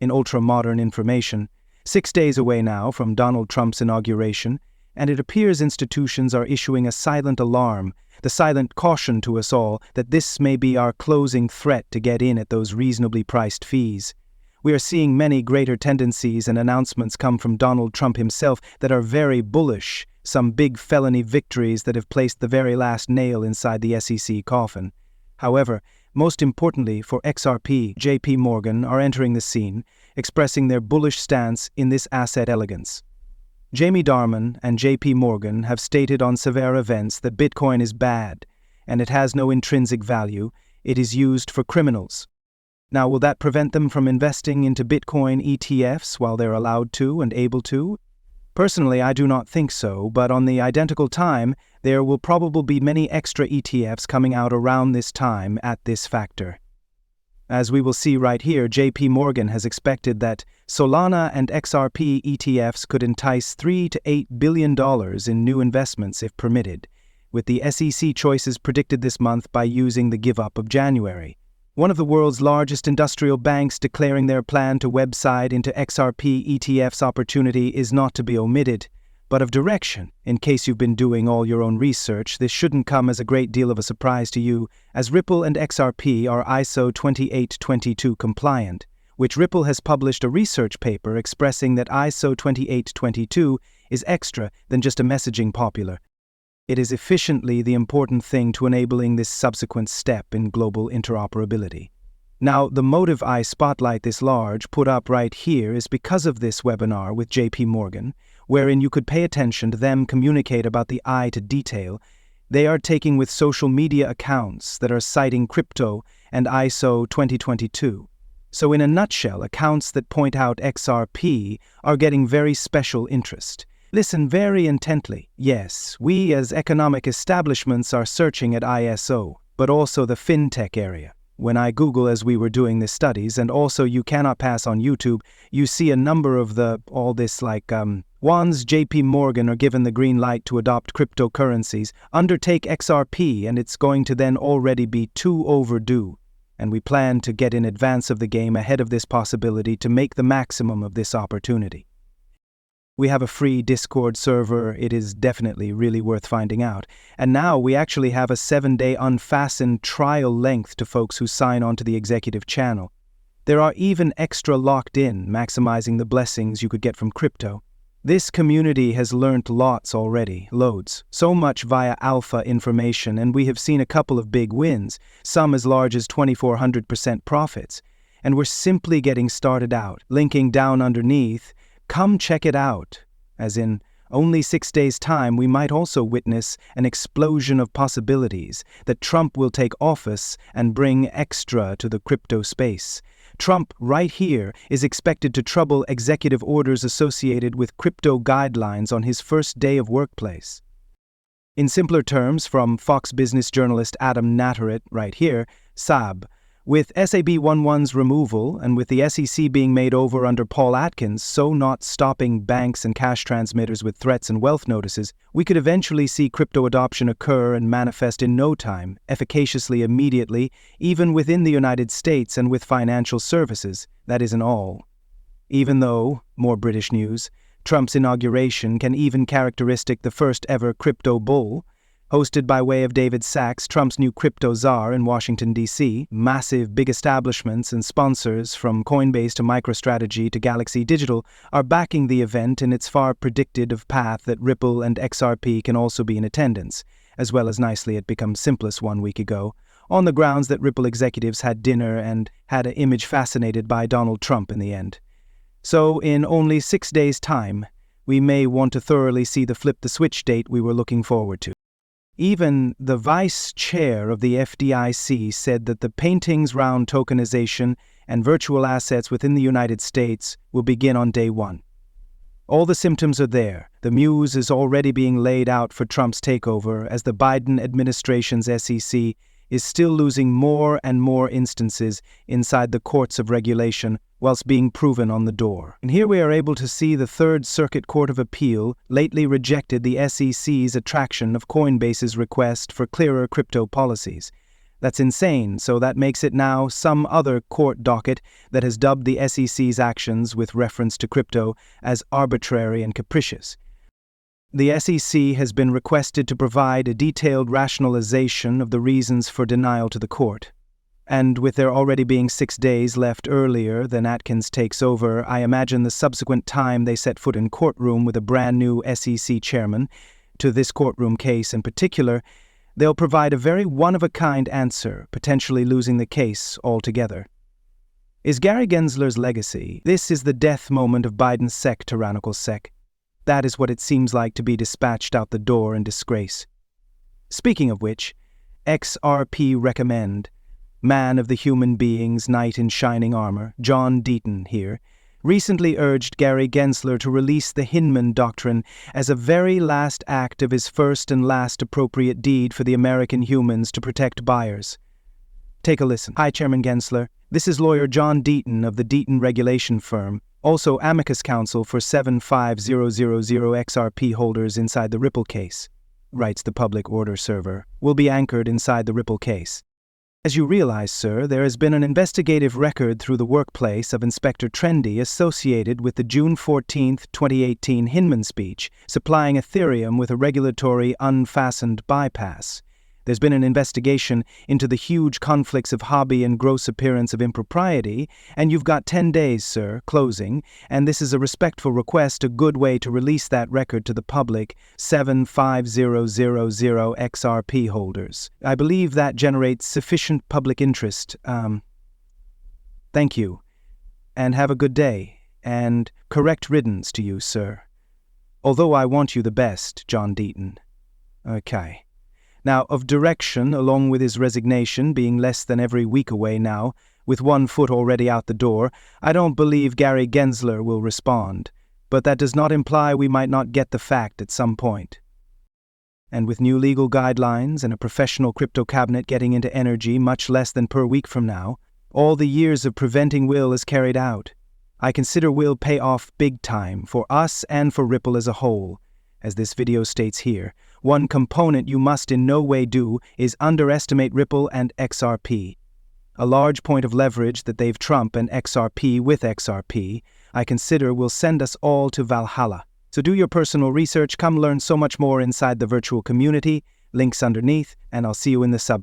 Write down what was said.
in ultra-modern information, 6 days away now from Donald Trump's inauguration, and it appears institutions are issuing a silent alarm, the silent caution to us all that this may be our closing threat to get in at those reasonably priced fees. We are seeing many greater tendencies and announcements come from Donald Trump himself that are very bullish, some big felony victories that have placed the very last nail inside the SEC coffin. However, most importantly for Xrp, JP Morgan are entering the scene, expressing their bullish stance in this asset elegance. Jamie Dimon and JP Morgan have stated on severe events that Bitcoin is bad, and it has no intrinsic value, it is used for criminals. Now, will that prevent them from investing into Bitcoin ETFs while they're allowed to and able to? Personally, I do not think so, but on the identical time, there will probably be many extra ETFs coming out around this time at this factor. As we will see right here, JP Morgan has expected that Solana and Xrp ETFs could entice $3 to $8 billion in new investments if permitted, with the SEC choices predicted this month by using the give-up of January. One of the world's largest industrial banks declaring their plan to website into Xrp ETFs opportunity is not to be omitted, but of direction. In case you've been doing all your own research, this shouldn't come as a great deal of a surprise to you, as Ripple and Xrp are ISO 2822 compliant, which Ripple has published a research paper expressing that ISO 2822 is extra than just a messaging popular. It is efficiently the important thing to enabling this subsequent step in global interoperability. Now, the motive I spotlight this large put up right here is because of this webinar with JP Morgan, wherein you could pay attention to them communicate about the eye to detail they are taking with social media accounts that are citing crypto and ISO 2022. So in a nutshell, accounts that point out XRP are getting very special interest. Listen very intently. Yes, we as economic establishments are searching at ISO, but also the fintech area. When I Google as we were doing these studies, and also you cannot pass on YouTube, you see a number of once JP Morgan are given the green light to adopt cryptocurrencies, undertake XRP, and it's going to then already be too overdue. And we plan to get in advance of the game ahead of this possibility to make the maximum of this opportunity. We have a free Discord server, it is definitely really worth finding out. And now we actually have a 7-day unfastened trial length to folks who sign on to the executive channel. There are even extra locked in, maximizing the blessings you could get from crypto. This community has learnt lots already, loads, so much via alpha information, and we have seen a couple of big wins, some as large as 2,400% profits. And we're simply getting started out, linking down underneath. Come check it out, as in only 6 days' time we might also witness an explosion of possibilities that Trump will take office and bring extra to the crypto space. Trump, right here, is expected to trouble executive orders associated with crypto guidelines on his first day of workplace. In simpler terms, from Fox Business journalist Adam Natterit, right here, SAB, with SAB11's removal and with the SEC being made over under Paul Atkins, so not stopping banks and cash transmitters with threats and wealth notices, we could eventually see crypto adoption occur and manifest in no time, efficaciously immediately, even within the United States and with financial services. That isn't all. Even though, more British news, Trump's inauguration can even characteristic the first ever crypto bull, hosted by way of David Sachs, Trump's new crypto czar in Washington, D.C., massive big establishments and sponsors from Coinbase to MicroStrategy to Galaxy Digital are backing the event in its far predicted of path that Ripple and XRP can also be in attendance, as well as nicely it becomes simplest 1 week ago, on the grounds that Ripple executives had dinner and had an image fascinated by Donald Trump in the end. So in only 6 days' time, we may want to thoroughly see the flip the switch date we were looking forward to. Even the vice chair of the FDIC said that the paintings round tokenization and virtual assets within the United States will begin on day one. All the symptoms are there. The muse is already being laid out for Trump's takeover as the Biden administration's SEC is still losing more and more instances inside the courts of regulation whilst being proven on the door. And here we are able to see the Third Circuit Court of Appeal lately rejected the SEC's attraction of Coinbase's request for clearer crypto policies. That's insane, so that makes it now some other court docket that has dubbed the SEC's actions with reference to crypto as arbitrary and capricious. The SEC has been requested to provide a detailed rationalization of the reasons for denial to the court. And with there already being 6 days left earlier than Atkins takes over, I imagine the subsequent time they set foot in courtroom with a brand new SEC chairman, to this courtroom case in particular, they'll provide a very one-of-a-kind answer, potentially losing the case altogether. Is Gary Gensler's legacy? This is the death moment of Biden's SEC, tyrannical SEC. That is what it seems like to be dispatched out the door in disgrace. Speaking of which, Xrp recommend, man of the human beings, knight in shining armor, John Deaton here, recently urged Gary Gensler to release the Hinman Doctrine as a very last act of his first and last appropriate deed for the American humans to protect buyers. Take a listen. Hi, Chairman Gensler. This is lawyer John Deaton of the Deaton Regulation Firm, also amicus counsel for 75000 XRP holders inside the Ripple case, writes the public order server, will be anchored inside the Ripple case. As you realize, sir, there has been an investigative record through the workplace of Inspector Trendy associated with the June 14, 2018 Hinman speech, supplying Ethereum with a regulatory unfastened bypass. There's been an investigation into the huge conflicts of hobby and gross appearance of impropriety, and you've got 10 days, sir, closing, and this is a respectful request, a good way to release that record to the public, 75000 XRP holders. I believe that generates sufficient public interest. Thank you, and have a good day, and correct riddance to you, sir. Although I want you the best, John Deaton. Okay. Now, of direction, along with his resignation being less than every week away now, with 1 foot already out the door, I don't believe Gary Gensler will respond, but that does not imply we might not get the fact at some point. And with new legal guidelines and a professional crypto cabinet getting into energy much less than per week from now, all the years of preventing will is carried out. I consider will pay off big time for us and for Ripple as a whole. As this video states here, one component you must in no way do is underestimate Ripple and XRP. A large point of leverage that they've Trump and XRP with XRP, I consider will send us all to Valhalla. So do your personal research, come learn so much more inside the virtual community, links underneath, and I'll see you in the subs.